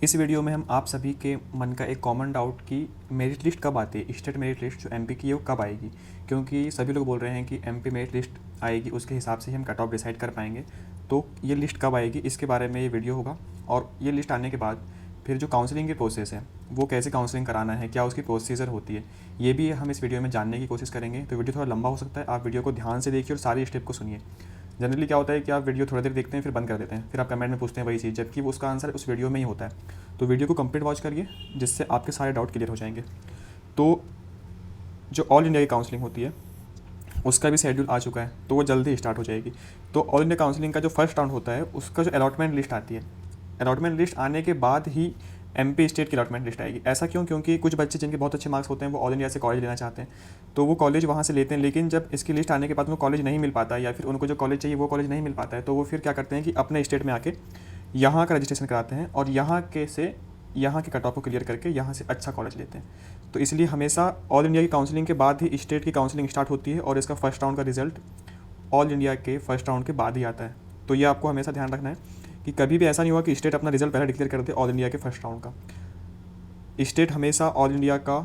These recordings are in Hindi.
इस वीडियो में हम आप सभी के मन का एक कॉमन डाउट कि मेरिट लिस्ट कब आती है, स्टेट मेरिट लिस्ट जो एमपी की है वो कब आएगी। क्योंकि सभी लोग बोल रहे हैं कि एमपी मेरिट लिस्ट आएगी, उसके हिसाब से ही हम कट ऑफ डिसाइड कर पाएंगे। तो ये लिस्ट कब आएगी इसके बारे में ये वीडियो होगा। और ये लिस्ट आने के बाद फिर जो काउंसलिंग की प्रोसेस है वो कैसे काउंसलिंग कराना है, क्या उसकी प्रोसीजर होती है, ये भी हम इस वीडियो में जानने की कोशिश करेंगे। तो वीडियो थोड़ा लंबा हो सकता है, आप वीडियो को ध्यान से देखिए और सारी स्टेप को सुनिए। जनरली क्या होता है कि आप वीडियो थोड़ी देर देखते हैं फिर बंद कर देते हैं, फिर आप कमेंट में पूछते हैं वही चीज़, जबकि वो उसका आंसर उस वीडियो में ही होता है। तो वीडियो को कंप्लीट वॉच करिए जिससे आपके सारे डाउट क्लियर हो जाएंगे। तो जो ऑल इंडिया की काउंसलिंग होती है उसका भी शेड्यूल आ चुका है, तो वो जल्दी ही स्टार्ट हो जाएगी। तो ऑल इंडिया काउंसलिंग का जो फर्स्ट राउंड होता है उसका जो अलॉटमेंट लिस्ट आती है, अलॉटमेंट लिस्ट आने के बाद ही एमपी स्टेट की अलॉटमेंट लिस्ट आएगी। ऐसा क्यों? क्योंकि कुछ बच्चे जिनके बहुत अच्छे मार्क्स होते हैं वो ऑल इंडिया से कॉलेज लेना चाहते हैं, तो वो कॉलेज वहाँ से लेते हैं। लेकिन जब इसकी लिस्ट आने के बाद उनको कॉलेज नहीं मिल पाता है या फिर उनको जो कॉलेज चाहिए वो कॉलेज नहीं मिल पाता है, तो वो फिर क्या करते हैं कि अपने स्टेट में आके यहाँ का रजिस्ट्रेशन कराते हैं और यहाँ के कट ऑफ को क्लियर करके यहाँ से अच्छा कॉलेज लेते हैं। तो इसलिए हमेशा ऑल इंडिया की काउंसलिंग के बाद ही स्टेट की काउंसलिंग स्टार्ट होती है और इसका फर्स्ट राउंड का रिजल्ट ऑल इंडिया के फर्स्ट राउंड के बाद ही आता है। तो ये आपको हमेशा ध्यान रखना है कि कभी भी ऐसा नहीं हुआ कि स्टेट अपना रिजल्ट पहले डिक्लेयर कर दे ऑल इंडिया के फर्स्ट राउंड का। स्टेट हमेशा ऑल इंडिया का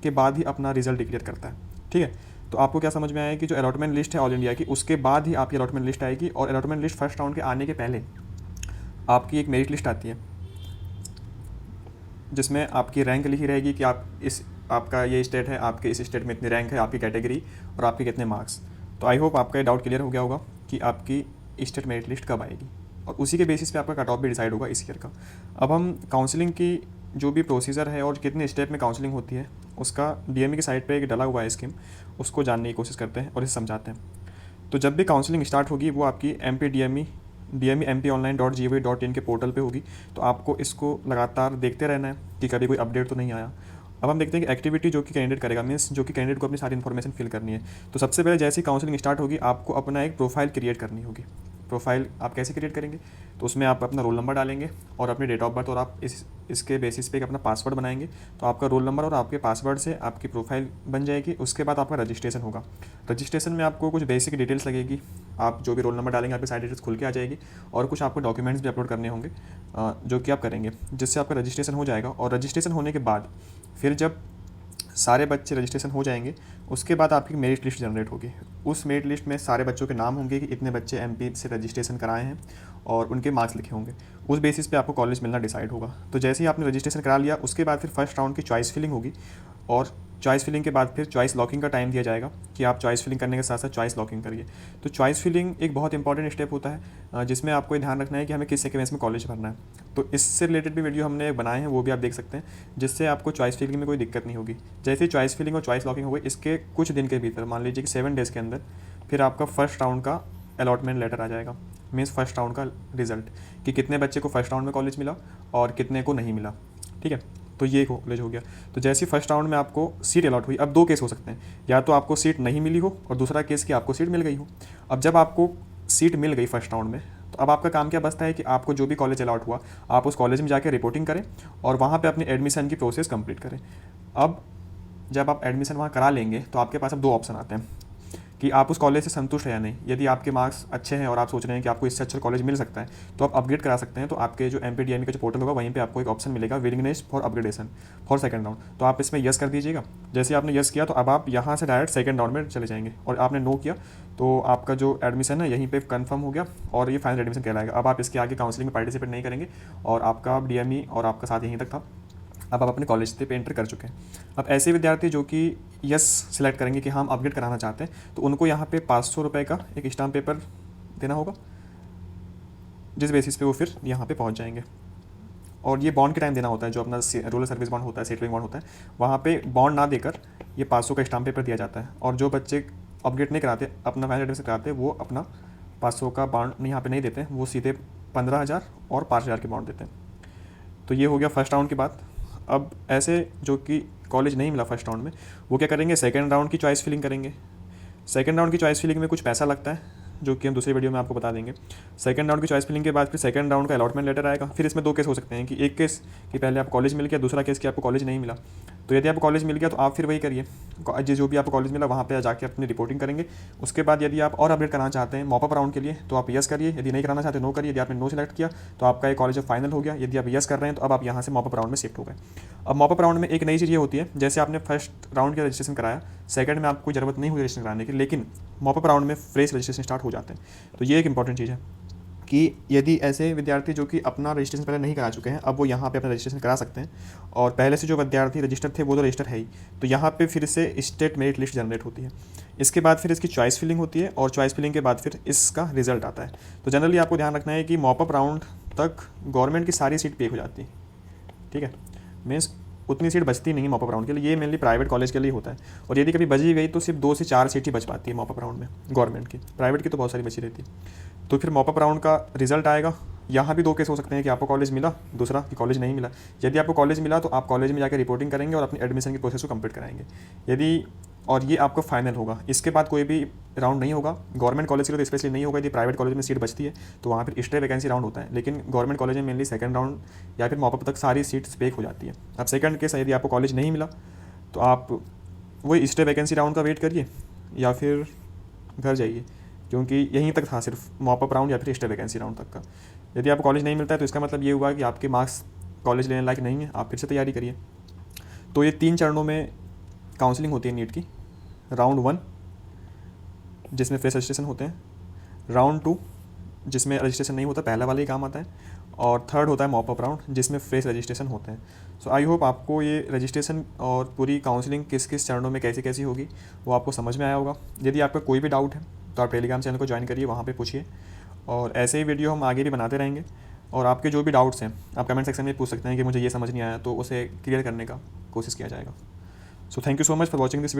के बाद ही अपना रिजल्ट डिक्लेयर करता है। ठीक है, तो आपको क्या समझ में आया कि जो अलॉटमेंट लिस्ट है ऑल इंडिया की उसके बाद ही आपकी अलॉटमेंट लिस्ट आएगी। और अलॉटमेंट लिस्ट फर्स्ट राउंड के आने के पहले आपकी एक मेरिट लिस्ट आती है जिसमें आपकी रैंक लिखी रहेगी कि आपका ये स्टेट है, आपके इस स्टेट में इतनी रैंक है, आपकी कैटेगरी और आपके कितने मार्क्स। तो आई होप आपका ये डाउट क्लियर हो गया होगा कि आपकी स्टेट मेरिट लिस्ट कब आएगी और उसी के बेसिस पे आपका कट ऑफ भी डिसाइड होगा इस ईयर का। अब हम काउंसलिंग की जो भी प्रोसीजर है और कितने स्टेप में काउंसलिंग होती है उसका डीएमई की साइट पे एक डला हुआ है स्कीम, उसको जानने की कोशिश करते हैं और इसे समझाते हैं। तो जब भी काउंसलिंग स्टार्ट होगी वो आपकी mp.dme.mponline.gov.in के पोर्टल पे होगी। तो आपको इसको लगातार देखते रहना है कि कभी कोई अपडेट तो नहीं आया। अब हम देखते हैं कि एक्टिविटी जो कि कैंडिडेट करेगा, मीन्स जो कि कैंडिडेट को अपनी सारी इन्फॉर्मेशन फिल करनी है। तो सबसे पहले जैसे ही काउंसलिंग स्टार्ट होगी आपको अपना एक प्रोफाइल क्रिएट करनी होगी। प्रोफाइल आप कैसे क्रिएट करेंगे? तो उसमें आप अपना रोल नंबर डालेंगे और अपनी डेट ऑफ बर्थ और आप इसके बेसिस पे एक अपना पासवर्ड बनाएंगे। तो आपका रोल नंबर और आपके पासवर्ड से आपकी प्रोफाइल बन जाएगी। उसके बाद आपका रजिस्ट्रेशन होगा। रजिस्ट्रेशन में आपको कुछ बेसिक डिटेल्स लगेगी, आप जो भी रोल नंबर डालेंगे आपकी सारी डिटेल्स खुल के आ जाएगी और कुछ आपको डॉक्यूमेंट्स भी अपलोड करने होंगे जो कि आप करेंगे, जिससे आपका रजिस्ट्रेशन हो जाएगा। और रजिस्ट्रेशन होने के बाद फिर जब सारे बच्चे रजिस्ट्रेशन हो जाएंगे उसके बाद आपकी मेरिट लिस्ट जनरेट होगी। उस मेरिट लिस्ट में सारे बच्चों के नाम होंगे कि इतने बच्चे एमपी से रजिस्ट्रेशन कराए हैं और उनके मार्क्स लिखे होंगे। उस बेसिस पे आपको कॉलेज मिलना डिसाइड होगा। तो जैसे ही आपने रजिस्ट्रेशन करा लिया उसके बाद फिर फर्स्ट राउंड की चॉइस फिलिंग होगी और चॉइस फिलिंग के बाद फिर चॉइस लॉकिंग का टाइम दिया जाएगा कि आप चॉइस फिलिंग करने के साथ साथ चॉइस लॉकिंग करिए। तो चॉइस फिलिंग एक बहुत इंपॉर्टेंट स्टेप होता है जिसमें आपको ये ध्यान रखना है कि हमें किस सीक्वेंस में कॉलेज भरना है। तो इससे रिलेटेड भी वीडियो हमने बनाए हैं, वो भी आप देख सकते हैं, जिससे आपको चॉइस फिलिंग में कोई दिक्कत नहीं होगी। जैसे ही चॉइस फिलिंग और चॉइस लॉकिंग हो गई इसके कुछ दिन के भीतर, मान लीजिए कि 7 डेज़ के अंदर फिर आपका फर्स्ट राउंड का अलॉटमेंट लेटर आ जाएगा, मीन्स फर्स्ट राउंड का रिजल्ट कि कितने बच्चे को फर्स्ट राउंड में कॉलेज मिला और कितने को नहीं मिला। ठीक है, तो ये कॉलेज हो गया। तो जैसे फर्स्ट राउंड में आपको सीट अलॉट हुई, अब 2 केस हो सकते हैं, या तो आपको सीट नहीं मिली हो और दूसरा केस कि आपको सीट मिल गई हो। अब जब आपको सीट मिल गई फर्स्ट राउंड में तो अब आपका काम क्या बचता है कि आपको जो भी कॉलेज अलॉट हुआ आप उस कॉलेज में जाकर रिपोर्टिंग करें और वहाँ पे अपनी एडमिशन की प्रोसेस कंप्लीट करें। अब जब आप एडमिशन वहाँ करा लेंगे तो आपके पास अब 2 ऑप्शन आते हैं कि आप उस कॉलेज से संतुष्ट हैं या नहीं। यदि आपके मार्क्स अच्छे हैं और आप सोच रहे हैं कि आपको इससे अच्छा कॉलेज मिल सकता है तो आप अपग्रेड करा सकते हैं। तो आपके जो MPDME का जो पोर्टल होगा वहीं पे आपको एक ऑप्शन मिलेगा, willingness for upgradation for second round. तो आप इसमें यस कर दीजिएगा। जैसे आपने यस किया तो अब आप यहाँ से डायरेक्ट सेकंड राउंड में चले जाएंगे और आपने नो किया तो आपका जो एडमिशन है यहीं पर कन्फर्म हो गया और ये फाइनल एडमिशन कहलाएगा। अब आप इसके आगे काउंसलिंग में पार्टिसिपेट नहीं करेंगे और आपका DME और आपका साथ यहीं तक था। अब आप अपने कॉलेज पे एंटर कर चुके हैं। अब ऐसे विद्यार्थी जो कि यस सिलेक्ट करेंगे कि हम अपग्रेड कराना चाहते हैं तो उनको यहाँ पे 500 रुपये का एक स्टाम्प पेपर देना होगा, जिस बेसिस पे वो फिर यहाँ पे पहुँच जाएंगे। और ये बॉन्ड के टाइम देना होता है, जो अपना रूरल सर्विस बॉन्ड होता है, सेटलिंग बॉन्ड होता है, वहाँ पे बॉन्ड ना देकर ये 500 का स्टाम्प पेपर दिया जाता है। और जो बच्चे अपग्रेड नहीं कराते, अपना फाइनल एडमिशन कराते, वो अपना 500 का बॉन्ड यहाँ पर नहीं देते, वो सीधे 15,000 और 5,000 के बॉन्ड देते हैं। तो ये हो गया फर्स्ट राउंड की बात। अब ऐसे जो कि कॉलेज नहीं मिला फर्स्ट राउंड में वो क्या करेंगे, सेकंड राउंड की चॉइस फिलिंग करेंगे। सेकंड राउंड की चॉइस फिलिंग में कुछ पैसा लगता है जो कि हम दूसरी वीडियो में आपको बता देंगे। सेकंड राउंड की चॉइस फिलिंग के बाद फिर सेकंड राउंड का अलॉटमेंट लेटर आएगा। फिर इसमें 2 केस हो सकते हैं कि एक केस कि पहले आप कॉलेज मिल गया, दूसरा केस कि आपको कॉलेज नहीं मिला। तो यदि आपको कॉलेज मिल गया तो आप फिर वही करिए, जो भी आपको कॉलेज मिला वहाँ पे जाके अपनी रिपोर्टिंग करेंगे। उसके बाद यदि आप और अपडेट कराना चाहते हैं मॉपअप राउंड के लिए तो आप यस करिए, यदि नहीं कराना चाहते नो करिए। यदि आपने नो सेलेक्ट किया तो आपका ये कॉलेज फाइनल हो गया। यदि आप यस कर रहे हैं तो अब आप यहाँ से मॉपअप राउंड में शिफ्ट हो गए। अब मॉपअप राउंड में एक नई चीज़ ये होती है, जैसे आपने फर्स्ट राउंड का रजिस्ट्रेशन कराया, सेकंड में आपको ज़रूरत नहीं हुई रजिस्ट्रेशन कराने की, लेकिन मॉपअप राउंड में फ्रेश रजिस्ट्रेशन स्टार्ट हो जाते हैं। तो ये एक इंपॉर्टेंट चीज़ है कि यदि ऐसे विद्यार्थी जो कि अपना रजिस्ट्रेशन पहले नहीं करा चुके हैं, अब वो यहाँ पे अपना रजिस्ट्रेशन करा सकते हैं। और पहले से जो विद्यार्थी रजिस्टर थे वो तो रजिस्टर है ही, तो यहाँ पे फिर से स्टेट मेरिट लिस्ट जनरेट होती है। इसके बाद फिर इसकी चॉइस फिलिंग होती है और चॉइस फिलिंग के बाद फिर इसका रिजल्ट आता है। तो जनरली आपको ध्यान रखना है कि मॉपअप राउंड तक गवर्नमेंट की सारी सीट पे हो जाती है, ठीक है। मीन्स उतनी सीट बचती नहीं है मॉपअप राउंड के लिए, ये मेनली प्राइवेट कॉलेज के लिए होता है। और यदि कभी बची गई तो सिर्फ 2 से 4 सीट ही बच पाती है मॉपअप राउंड में गवर्नमेंट की, प्राइवेट की तो बहुत सारी बची रहती है। तो फिर मॉपअप राउंड का रिजल्ट आएगा। यहाँ भी 2 केस हो सकते हैं कि आपको कॉलेज मिला, दूसरा कि कॉलेज नहीं मिला। यदि आपको कॉलेज मिला तो आप कॉलेज में जाकर रिपोर्टिंग करेंगे और अपनी एडमिशन की प्रोसेस को कंप्लीट कराएंगे। यदि और ये आपका फाइनल होगा, इसके बाद कोई भी राउंड नहीं होगा। गवर्नमेंट कॉलेज के लिए तो स्पेशली नहीं होगा। यदि प्राइवेट कॉलेज में सीट बचती है तो वहाँ फिर स्टे वैकेंसी राउंड होता है, लेकिन गवर्नमेंट कॉलेज में मेनली सेकंड राउंड या फिर मॉपअप तक सारी सीट्स पेक हो जाती है। अब सेकंड केस यदि आपको कॉलेज नहीं मिला तो आप वही स्टे वैकेंसी राउंड का वेट करिए या फिर घर जाइए, क्योंकि यहीं तक था सिर्फ मॉपअप राउंड या फिर स्टे वैकेंसी राउंड तक का। यदि आपको कॉलेज नहीं मिलता है तो इसका मतलब ये हुआ कि आपके मार्क्स कॉलेज लेने लायक नहीं है, आप फिर से तैयारी करिए। तो ये 3 चरणों में काउंसलिंग होती है नीट की। राउंड 1 जिसमें फ्रेश रजिस्ट्रेशन होते हैं, राउंड 2 जिसमें रजिस्ट्रेशन नहीं होता, पहला वाला ही काम आता है, और थर्ड होता है मॉपअप राउंड जिसमें फ्रेश रजिस्ट्रेशन होते हैं। सो आई होप आपको ये रजिस्ट्रेशन और पूरी काउंसलिंग किस किस चरणों में कैसी कैसी होगी वो आपको समझ में आया होगा। यदि आपका कोई भी डाउट है तो आप टेलीग्राम चैनल को ज्वाइन करिए, वहाँ पे पूछिए, और ऐसे ही वीडियो हम आगे भी बनाते रहेंगे। और आपके जो भी डाउट्स हैं आप कमेंट सेक्शन में पूछ सकते हैं कि मुझे ये समझ नहीं आया, तो उसे क्लियर करने का कोशिश किया जाएगा। So thank you so much for watching this video.